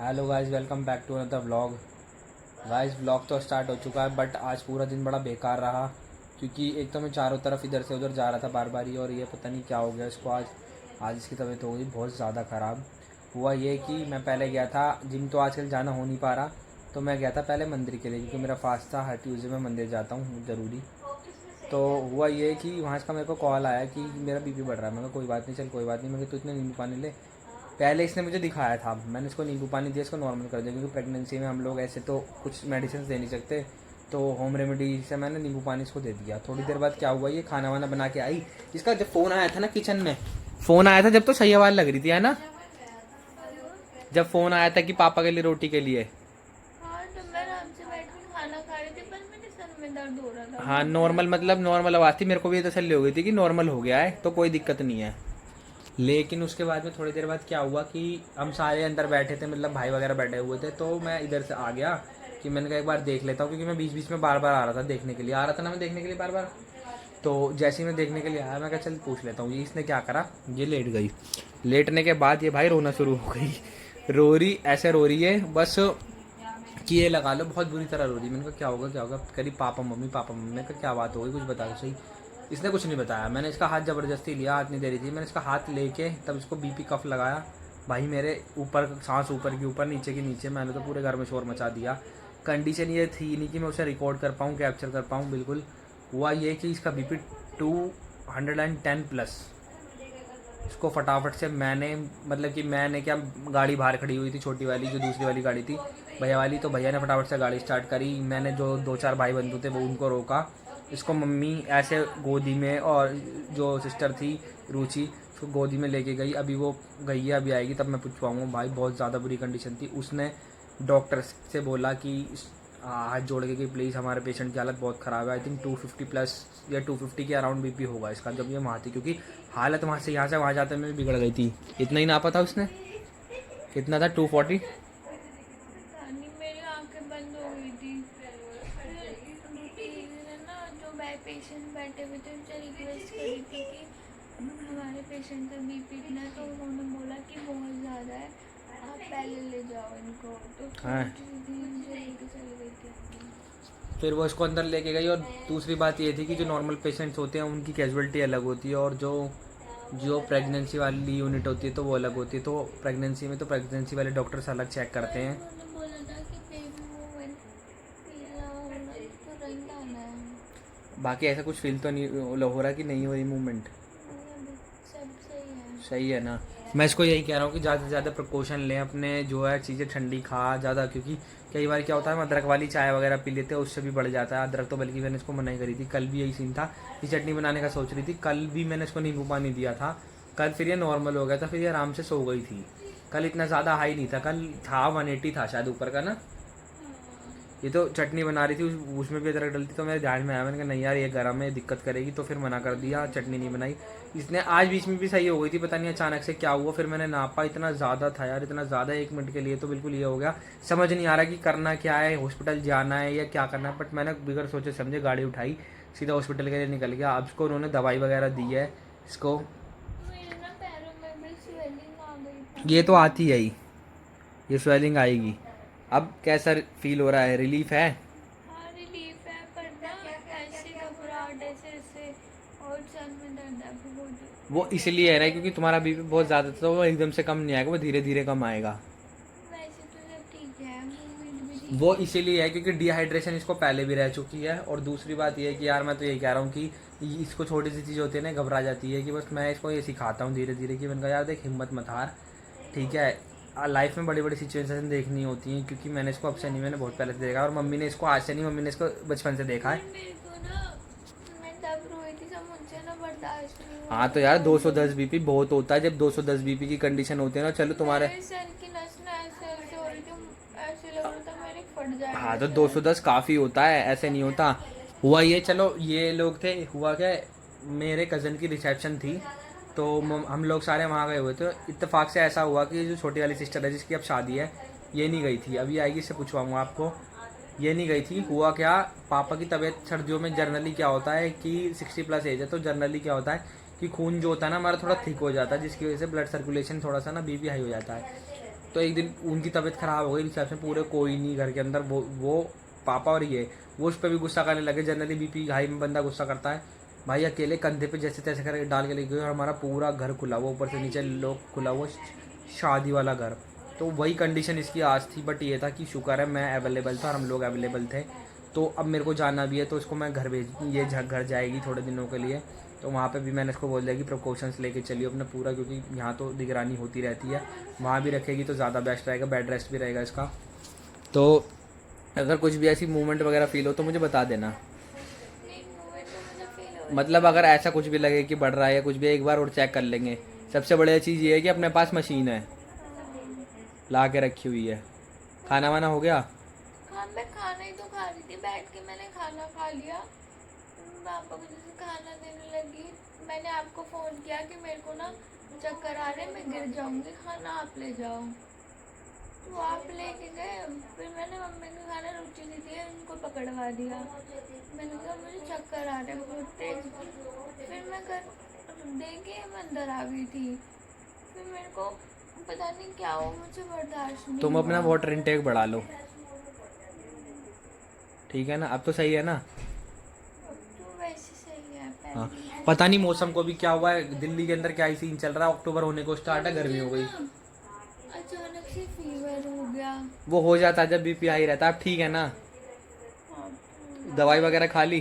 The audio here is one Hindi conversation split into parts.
Hello guys, welcome back to another vlog. Guys, vlog तो स्टार्ट हो चुका है बट आज पूरा दिन बड़ा बेकार रहा क्योंकि एक तो मैं चारों तरफ इधर से उधर जा रहा था बार बार ही, और ये पता नहीं क्या हो गया इसको। आज इसकी तबीयत हो गई बहुत ज़्यादा ख़राब। हुआ ये कि मैं पहले गया था जिम, तो आजकल जाना हो नहीं पा रहा, तो मैं गया था पहले मंदिर के लिए क्योंकि मेरा फास्ट था। हर ट्यूसडे में मंदिर जाता हूँ ज़रूरी। तो हुआ ये कि वहाँ का मेरे को कॉल आया कि मेरा बीपी बढ़ रहा है। मैं कहा कोई बात नहीं, चल कोई बात नहीं। मैं तो इतने नींबू पानी ले। पहले इसने मुझे दिखाया था, मैंने इसको नींबू पानी दिया, इसको नॉर्मल कर दिया क्योंकि प्रेगनेंसी में हम लोग ऐसे तो कुछ मेडिसिन दे नहीं सकते, तो होम रेमेडी से मैंने नींबू पानी इसको दे दिया। थोड़ी देर बाद क्या हुआ, ये खाना वाना बना के आई। इसका जब फ़ोन आया था ना, किचन में फ़ोन आया था जब, तो सही आवाज़ लग रही थी, है ना। जब फ़ोन आया था कि पापा के लिए रोटी के लिए, हाँ, तो मैं आराम से बैठ के खाना खा रही थी, पर मेरे सर में दर्द हो रहा था हाँ बहुत नॉर्मल, ज्यादा। मतलब नॉर्मल आवाज़ थी। मेरे को भी ये तसल्ली हो गई थी कि नॉर्मल हो गया है तो कोई दिक्कत नहीं है। लेकिन उसके बाद में थोड़ी देर बाद क्या हुआ कि हम सारे अंदर बैठे थे, मतलब भाई वगैरह बैठे हुए थे, तो मैं इधर से आ गया कि मैंने कहा एक बार देख लेता हूँ, क्योंकि मैं बीच बीच में बार बार आ रहा था देखने के लिए, आ रहा था ना मैं देखने के लिए बार बार। तो जैसे ही मैं देखने के लिए आया, मैं कहा चल पूछ लेता हूँ। ये इसने क्या करा, ये लेट गई। लेटने के बाद ये भाई रोना शुरू हो गई। रो रही, ऐसे रो रही है बस कि ये लगा लो बहुत बुरी तरह रो रही। मैंने कहा क्या होगा क्या होगा, करीब पापा मम्मी पापा मम्मी। मैं कहा क्या बात हो गई, कुछ बता दो सही। इसने कुछ नहीं बताया। मैंने इसका हाथ ज़बरदस्ती लिया, हाथ नहीं दे रही थी। मैंने इसका हाथ लेके तब इसको बीपी कफ लगाया। भाई मेरे ऊपर सांस ऊपर की ऊपर, नीचे की नीचे। मैंने तो पूरे घर में शोर मचा दिया। कंडीशन ये थी नहीं कि मैं उसे रिकॉर्ड कर पाऊँ, कैप्चर कर पाऊँ। बिल्कुल हुआ ये कि इसका बीपी 210 प्लस। इसको फटाफट से मैंने, मतलब कि मैंने क्या, गाड़ी बाहर खड़ी हुई थी छोटी वाली, जो दूसरी वाली गाड़ी थी भैया वाली, तो भैया ने फटाफट से गाड़ी स्टार्ट करी। मैंने जो दो चार भाई बंधु थे वो उनको रोका। इसको मम्मी ऐसे गोदी में, और जो सिस्टर थी रुचि, उसको गोदी में लेके गई। अभी वो गई है, अभी आएगी तब मैं पूछ पाऊँगा। भाई बहुत ज़्यादा बुरी कंडीशन थी। उसने डॉक्टर से बोला कि हाथ जोड़ के कि प्लीज़ हमारे पेशेंट की हालत बहुत ख़राब है। आई थिंक 250 प्लस या 250 के अराउंड बीपी होगा इसका, जब ये वहाँ थी, क्योंकि हालत वहाँ से यहाँ से वहाँ जाते में बिगड़ गई थी। इतना ही नापा था उसने, कितना था, 240। पता नहीं, मेरी आंखें बंद हो गई थी। फिर ना जो पेशेंट बैठे हुए थे उनसे रिक्वेस्ट करी थी कि हमारे पेशेंट का बीपी इतना है, तो उन्होंने बोला कि बहुत ज़्यादा है, आप पहले ले जाओ इनको। तो हाँ, थोड़ी सी मुझे लेके चली गई थी अपनी। फिर वो इसको अंदर लेके गई। और दूसरी बात ये थी कि जो नॉर्मल पेशेंट्स होते हैं उनकी कैजुअलिटी अलग होती है, और जो जो प्रेगनेंसी वाली यूनिट होती है तो वो अलग होती है। तो प्रेगनेंसी में तो प्रेगनेंसी वाले डॉक्टर्स अलग चेक करते हैं। उन्होंने बोला था कि बेबी मूवमेंट पीला होना तो रंग आना है। बाकी ऐसा कुछ फील तो नहीं हो रहा कि नहीं हो रही मूवमेंट। अभी सब सही है। सही है ना। मैं इसको यही कह रहा हूँ कि ज़्यादा से ज़्यादा प्रिकॉशन लें अपने, जो है चीज़ें ठंडी खा ज़्यादा, क्योंकि कई बार क्या होता है हम अदरक वाली चाय वगैरह पी लेते हैं, उससे भी बढ़ जाता है अदरक। तो बल्कि मैंने इसको मना ही करी थी। कल भी यही सीन था कि चटनी बनाने का सोच रही थी, कल भी मैंने इसको नींबू पानी दिया था। कल फिर ये नॉर्मल हो गया था, फिर ये आराम से सो गई थी। कल इतना ज़्यादा हाई नहीं था, कल था 180 था शायद ऊपर का ना। ये तो चटनी बना रही थी, उसमें भी अदरक डलती, तो मेरे ध्यान में आया। मैंने कहा नहीं यार ये गर्म है, दिक्कत करेगी, तो फिर मना कर दिया, चटनी नहीं बनाई। इसने आज बीच में भी सही हो गई थी, पता नहीं अचानक से क्या हुआ। फिर मैंने नापा, इतना ज़्यादा था यार, इतना ज़्यादा 1 मिनट के लिए तो बिल्कुल ये हो गया। समझ नहीं आ रहा कि करना क्या है, हॉस्पिटल जाना है या क्या करना है। बट मैंने बिगड़ सोचे समझे गाड़ी उठाई, सीधा हॉस्पिटल के लिए निकल गया। अब इसको उन्होंने दवाई वगैरह दी है इसको। मेरे ना पैरों में भी स्वेलिंग आ गई थी। ये तो आती है ही, ये स्वेलिंग आएगी। अब कैसा फील हो रहा है, रिलीफ है। हाँ, रिलीफ है, पर ना ऐसे घबराहट ऐसे ऐसे, और सर में दर्द है बहुत। वो इसलिए है ना क्योंकि तुम्हारा बीपी बहुत ज़्यादा था, तो वो एकदम से कम नहीं आएगा, वो धीरे धीरे कम आएगा। वैसे तो सब ठीक है, मूवमेंट भी ठीक वो है। इसीलिए है क्योंकि डिहाइड्रेशन इसको पहले भी रह चुकी है। और दूसरी बात ये है कि यार मैं तो यही कह रहा हूँ कि इसको छोटी सी चीज़ होती है ना, घबरा जाती है, कि बस मैं इसको ये सिखाता हूँ धीरे धीरे कि मैंने कहा यार देख, हिम्मत मत हार, ठीक है। लाइफ में बड़ी बड़ी सिचुएशन देखनी होती हैं, क्योंकि मैंने इसको अब से नहीं, मैंने बहुत पहले से देखा है। और मम्मी ने इसको आज से नहीं, मम्मी ने इसको बचपन से देखा पर है। मेरे को ना, मैं तब रोई थी जब मुझसे ना बर्दाश्त नहीं हुआ हाँ था तो यार बहुत 210 ज़्यादा। बीपी बहुत होता है, जब 210 बीपी की कंडीशन होती है ना। चलो तुम्हारे, मेरे सर की नस ना ऐसे ऐसे हो रही थी, ऐसे लग रहा था मेरे फट हाँ जाएंगे तो सर। 210 काफ़ी होता है, ऐसे नहीं होता। हुआ ये, चलो ये लोग थे, हुआ क्या, मेरे कज़न की रिसेप्शन थी, तो हम लोग सारे वहाँ गए हुए थे। इत्तेफाक से ऐसा हुआ कि जो छोटी वाली सिस्टर है जिसकी अब शादी है, ये नहीं गई थी। अभी आएगी, इससे पूछवाऊँगा आपको। ये नहीं गई थी। हुआ क्या, पापा की तबीयत सर्दियों में जनरली क्या होता है कि 60 प्लस एज है, तो जनरली क्या होता है कि खून जो होता है ना हमारा थोड़ा थिक हो जाता है, जिसकी वजह से ब्लड सर्कुलेशन थोड़ा सा ना बीपी हाई हो जाता है। तो एक दिन उनकी तबीयत ख़राब हो गई, रिसेप्शन पूरे कोई नहीं घर के अंदर, वो पापा और ये वो उस पर भी गुस्सा करने लगे। जनरली बीपी हाई में बंदा गुस्सा करता है, भाई अकेले कंधे पे जैसे तैसे करके डाल के ले गए और हमारा पूरा घर खुला हुआ, ऊपर से नीचे लोग खुला हुआ, शादी वाला घर। तो वही कंडीशन इसकी आज थी, बट ये था कि शुक्र है मैं अवेलेबल था और हम लोग अवेलेबल थे। तो अब मेरे को जाना भी है, तो इसको मैं घर भेज, ये घर जाएगी थोड़े दिनों के लिए, तो वहाँ पे भी मैंने इसको बोल दिया कि प्रिकॉशंस लेके चलिए अपना पूरा, क्योंकि यहाँ तो निगरानी होती रहती है, वहाँ भी रखेगी तो ज़्यादा बेस्ट रहेगा, बेड रेस्ट भी रहेगा इसका। तो अगर कुछ भी ऐसी मूवमेंट वगैरह फील हो तो मुझे बता देना, नहीं मूवमेंट तो मुझे फील हो मतलब अगर ऐसा कुछ भी लगे कि बढ़ रहा है या कुछ भी, एक बार और चेक कर लेंगे। सबसे बढ़िया चीज़ ये है कि अपने पास मशीन है, ला के रखी हुई है। खाना वाना हो गया? हाँ मैं खाना ही तो खा रही थी, बैठ के मैंने खाना खा लिया। पापा को जैसे खाना देने लगी, मैंने आपको फ़ोन किया कि मेरे को ना चक्कर आ रहे, मैं गिर जाऊंगी, खाना आप ले जाओ। तो आप लेके गए, फिर मैंने मम्मी का खाना रुचि दी थी, उनको पकड़वा दिया। मैंने कहा मुझे चक्कर आ रहे बहुत तेज। फिर मैं घर देखे मैं अंदर आ गई थी। फिर मेरे को पता नहीं क्या हो, मुझे बर्दाश्त नहीं तुम अपना हुआ। वाटर इनटेक बढ़ा लो, ठीक है ना? अब तो सही है ना? अब तो वैसे सही है हाँ, पहले। पता नहीं मौसम को भी क्या हुआ है, दिल्ली के अंदर क्या ही सीन चल रहा है, अक्टूबर होने को स्टार्ट है, गर्मी हो गई। अचानक से फीवर हो गया। वो हो जाता है जब बीपी हाई रहता है। अब ठीक है ना? हाँ, दवाई वगैरह खा ली?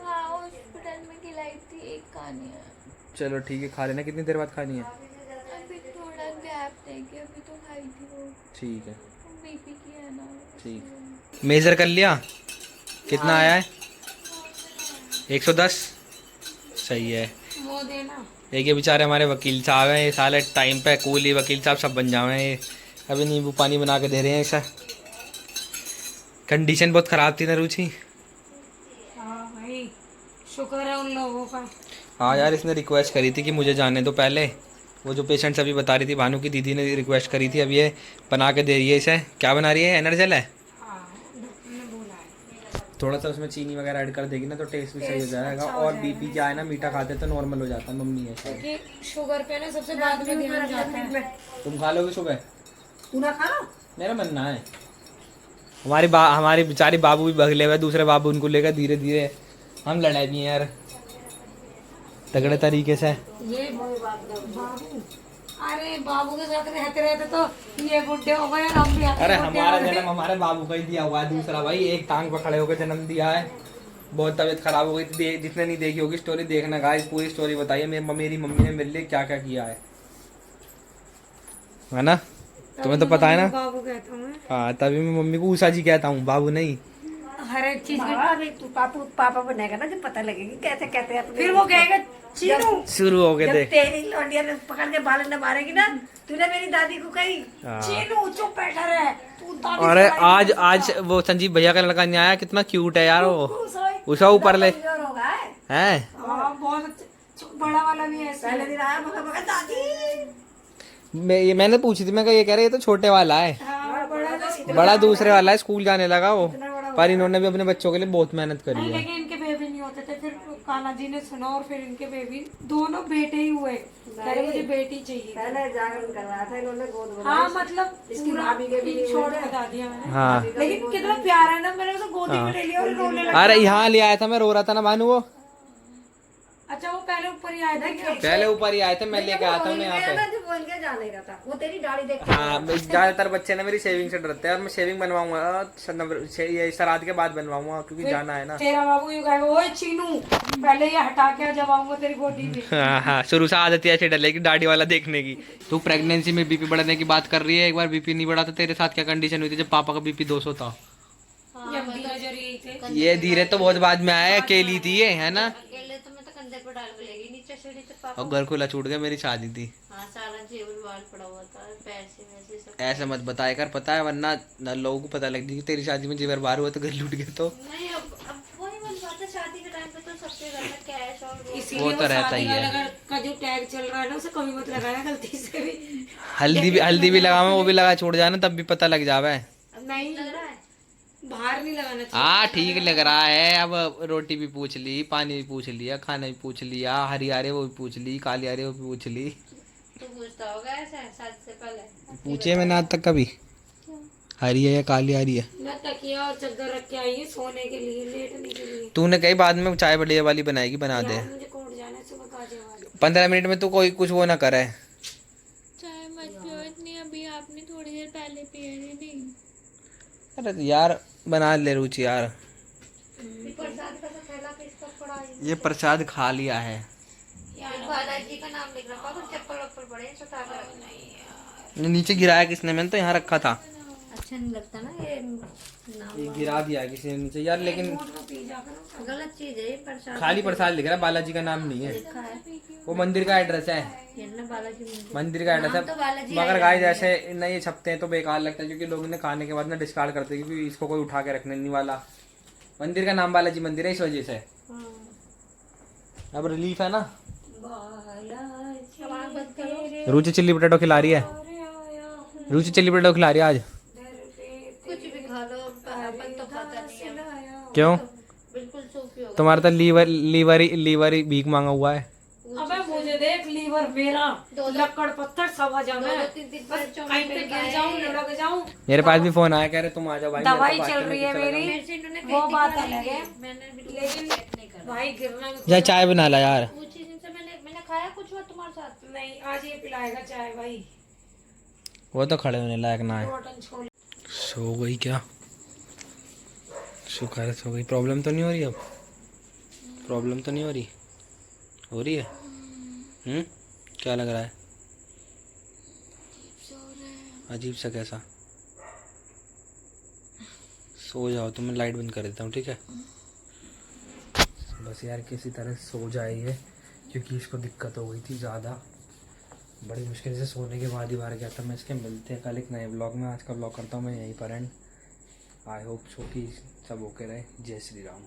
हाँ हॉस्पिटल में खिलाई थी, एक खानी है। चलो ठीक है, खा लेना। कितनी देर बाद खानी है? अभी थोड़ा गैप देके, अभी तो खाई थी वो। ठीक है, बीपी की है ना। ठीक। मेजर कर लिया? कितना आया है? 110? सही है। वो देना। एक ये बेचारे हमारे वकील साहब हैं, ये साले टाइम पे कूली वकील साहब सब बन जावे हैं। ये अभी नींबू पानी बना के दे रहे हैं ऐसा। कंडीशन बहुत ख़राब थी ना रुचि? हाँ भाई, शुक्र है उन लोगों का। हाँ यार, इसने रिक्वेस्ट करी थी कि मुझे जाने दो पहले। वो जो पेशेंट्स अभी बता रही थी, भानु की दीदी ने रिक्वेस्ट करी थी, अब ये बना के दे रही है इसे। क्या बना रही है? एनर्जेल है? हाँ, डॉक्टर ने बोला है। थोड़ा सा उसमें चीनी वगैरह ऐड कर देगी ना तो टेस्ट भी सही हो जाएगा। अच्छा हो और जाएगा। बीपी क्या है ना, मीठा खाते तो नॉर्मल हो जाता है, मम्मी है शायद। क्योंकि शुगर पे ना सबसे बाद में ध्यान जाता है। तुम खा लोगे सुबह? पूरा खाना? मेरा मनना है। हमारी बेचारी बाबू भी भगले हुए, दूसरे बाबू उनको लेकर धीरे धीरे हम लड़ाई भी हैं यार तगड़े तरीके से। ये बाबू, अरे बाबू के साथ रहते रहते तो ये बुढ़े हो गए और हम भी अरे बुढ़े हमारा हो गए। जन्म हमारे बाबू का ही दिया हुआ है, दूसरा भाई एक टांग पर खड़े होकर जन्म दिया है। बहुत तबीयत खराब हो गई थी, जिसने नहीं देखी होगी स्टोरी देखना गाइस, पूरी स्टोरी बताइए मेरी मम्मी ने मेरे लिए क्या क्या किया है ना? तुम्हें तो पता है ना? बाबू कहता हूँ मैं। हाँ, तभी मैं मम्मी को उषा जी कहता हूँ, बाबू नहीं। हर एक चीज अभी तू पापा बनेगा ना, जब पता लगेगी कैसे कहते हैं अपने। फिर वो कहेगा चीनू। शुरू हो गए जब थे। तेरी लौंडिया ने पकड़ के बाल न मारेगी ना, तूने मेरी दादी को कही हाँ। चीनू चुप बैठा रहे तू दादी अरे से आज आज वो संजीव भैया का लड़का नहीं आया, कितना क्यूट है यार वो। उषा ऊपर ले कमजोर होगा है। है। हाँ, बहुत अच्छा। बड़ा वाला भी ऐसा पहले है। दिन आया मगर मगर दादी मैंने पूछी थी, मैं कहा ये कह रहे ये तो छोटे वाला है, हाँ, बड़ा तो बड़ा दूसरे वाला है, स्कूल जाने लगा वो। पर इन्होंने भी अपने बच्चों के लिए बहुत मेहनत करी नहीं, है। लेकिन इनके बेबी नहीं होते थे। फिर कान्हा जी ने सुना और फिर इनके बेबी दोनों बेटे ही हुए। कह रहे मुझे बेटी चाहिए। पहले जागरण करवाया था इन्होंने गोद में। हाँ मतलब इसकी पूरा भाभी के भी एक छोड़ बता दिया मैंने। हाँ। लेकिन कितना प्यारा है ना, मैंने तो गोदी में ले लिया और रोने लगा। अरे यहाँ ले आया था, मैं रो रहा था ना भानु वो। अच्छा वो पहले ऊपर ही आया था क्या? पहले ऊपर ही आए थे, मैं लेके आया था उन्हें यहाँ पे। जो बोल के जाने का था वो तेरी दाढ़ी देख के हाँ, ज्यादातर बच्चे ना मेरी शेविंग से डरते हैं, और मैं शेविंग बनवाऊंगा ये श्राद्ध के बाद बनवाऊंगा, क्योंकि जाना है ना। तेरा बाबू यू कहेगा ओए चीनू पहले ये हटा के जब आऊंगा तेरी गोदी में। हाँ हाँ, शुरू से आदत ही ऐसी डलेगी दाढ़ी वाला देखने की। तू प्रेगनेंसी में बीपी बढ़ने की बात कर रही है, एक बार बीपी नहीं बढ़ा तो तेरे साथ क्या कंडीशन हुई थी जब पापा का बीपी 200 था? ये धीरे जरी थे। ये धीरे तो बहुत बाद में आया, अकेली थी ये, है ना? अकेले तो मैं तो कंधे पर डाल के लेगी नीचे सीढ़ी से पापा। और घर खुला छूट गया, मेरी शादी थी। हाँ सारा जेवर बाल पड़ा हुआ था, पैसे वैसे सब। ऐसे मत बताया कर, पता है वरना न लोगों को पता लग जाएगी तेरी शादी में जेवर बाहर हुआ तो घर लूट गया तो। नहीं अब वही वाली बात है, शादी के टाइम पे तो सबके घर में कैश और वो। इसीलिए वो तो रहता ही है। शादी का जो टैग चल रहा है ना उसे कभी मत लगाना गलती से भी। हल्दी भी लगावे, वो भी लगा छोड़ जाना तब भी पता लग जावे। नहीं लग रहा है बाहर नहीं लगाना चाहिए। हाँ ठीक लग रहा है। अब रोटी भी पूछ ली, पानी भी पूछ लिया, खाना भी पूछ लिया, हरी आ रही वो भी पूछ ली, काली आ रही वो भी पूछ ली। तू पूछता होगा ऐसे शादी से पहले? पूछे मैंने आज तक कभी हरी है या काली आ रही है? मैं तकिया और चादर रख के आई हूँ सोने के लिए, लेटने के लिए। तूने कही बाद में चाय बढ़िया वाली बनाएगी, बना दे। यार मुझे कोर्ट जाना है सुबह काजे वाले। 15 मिनट में तू कोई कुछ वो ना करे। चाय मत पियो इतनी, अभी आपने थोड़ी देर पहले पी है दीदी। अरे यार बना ले रुचि यार। प्रसाद का तो थैला किसका पड़ा है? ये प्रसाद खा लिया है। यार बालाजी का नाम लिख रखा, कुछ चप्पल वप्पल पड़े हैं, सता कर नहीं। ये नीचे गिराया किसने? मैंने तो यहाँ रखा था। अच्छा नहीं लगता ना ये नाम, ये गिरा दिया किसी ने नीचे यार, लेकिन गलत चीज है ये। प्रसाद खाली प्रसाद लिख रहा है, बालाजी का नाम नहीं है। लिखा है वो मंदिर का एड्रेस है, ये ना बालाजी मंदिर। मंदिर का एड्रेस नाम तो है। बालाजी मगर आएगा। गाय जैसे न ये छपते हैं तो बेकार लगता है, क्योंकि लोग इन्हें खाने के बाद ना डिस्कार्ड करते हैं, क्योंकि इसको कोई उठा के रखने नहीं वाला। मंदिर का नाम बालाजी मंदिर है, इस वजह से। अब रिलीफ है ना। आवाज बंद करो। रुचि चिल्ली पोटैटो खिला रही है, रुचि चिल्ली पोटैटो खिला रही है आज। कुछ भी खा लो, अपन तो खाता नहीं है। क्यों? बिल्कुल सूफी हो गया। तुम्हारा तो लीवर ही भीख मांगा हुआ है। अबे मुझे देख, लीवर मेरा लक्कड़ पत्थर सब आ जाए, मैं कहीं पे गिर जाऊं, लुढ़क जाऊं। मेरे पास भी फोन आया, कह रहे तुम आ जाओ भाई। दवाई चल रही है मेरी, मेरे से इन्होंने वो कहीं बात नहीं अलग है, मैंने बिल्कुल लेकिन नहीं करा। भाई गिरना भी जा चाय बना ला यार। पूछी जिनसे मैंने खाया कुछ हुआ तुम्हारे साथ? नहीं। आज ये पिलाएगा चाय भाई। वो तो खड़े होने लायक ना है। बटन छोड़। सो गई क्या? शुक्र है सो गई। प्रॉब्लम तो नहीं हो रही अब? प्रॉब्लम तो नहीं हो रही? हो रही है? क्या लग रहा है? अजीब सा कैसा? सो जाओ, तो मैं लाइट बंद कर देता हूँ, ठीक है? बस यार किसी तरह सो जाए ये, क्योंकि इसको दिक्कत हो गई थी ज़्यादा। बड़ी मुश्किल से सोने के बाद ही बाहर गया था मैं। इसके मिलते हैं कल एक नए ब्लॉग में। आज का ब्लॉग करता हूँ मैं यहीं पर एंड। आई होप सो कि सब ओके रहे। जय श्री राम।